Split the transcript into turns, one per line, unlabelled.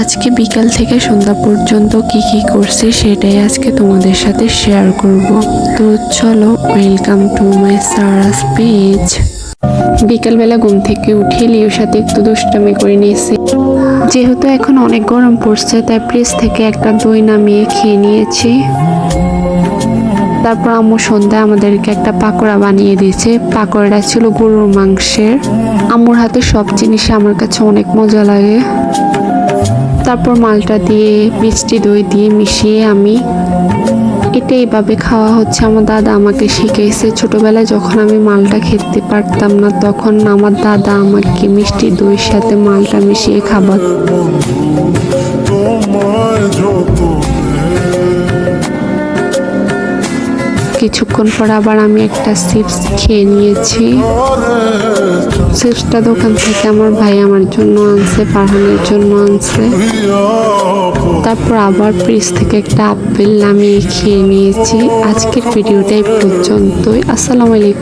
আজকে বিকাল থেকে সন্ধ্যা পর্যন্ত কি কি করছি সেটাই আজকে তোমাদের সাথে শেয়ার করব। তো চলো, ওয়েলকাম টু মাই সারাস পেজ। বিকালবেলা ঘুম থেকে উঠে লিওর সাথে একটু দুষ্টামি করে নিয়েছি। যেহেতু এখন অনেক গরম পড়ছে তাই ফ্রিজ থেকে একটা দই নামিয়ে খেয়ে নিয়েছি। তারপর আম্মু সন্ধ্যায় আমাদেরকে একটা পাকোড়া বানিয়ে দিয়েছে। পাকোড়াটা ছিল গরুর মাংসের। আম্মুর হাতে সব জিনিস আমার কাছে অনেক মজা লাগে। তারপর মালটা দিয়ে মিষ্টি দই দিয়ে মিশিয়ে আমি এটা এইভাবে খাওয়া হচ্ছে। আমার দাদা আমাকে শিখেছে। ছোটবেলায় যখন আমি মালটা খেতে পারতাম না তখন আমার দাদা আমাকে মিষ্টি দইয়ের সাথে মালটা মিশিয়ে খাবার। কিছুক্ষণ পর আবার আমি একটা চিপস খেয়ে নিয়েছি। চিপসটা দোকান থেকে আমার ভাই আমার জন্য আনছে, ফারহানের জন্য আনছে। তারপর আবার ফ্রিজ থেকে একটা আপেল নামিয়ে খেয়ে নিয়েছি। আজকের ভিডিওটা এই পর্যন্তই। আসসালামু আলাইকুম।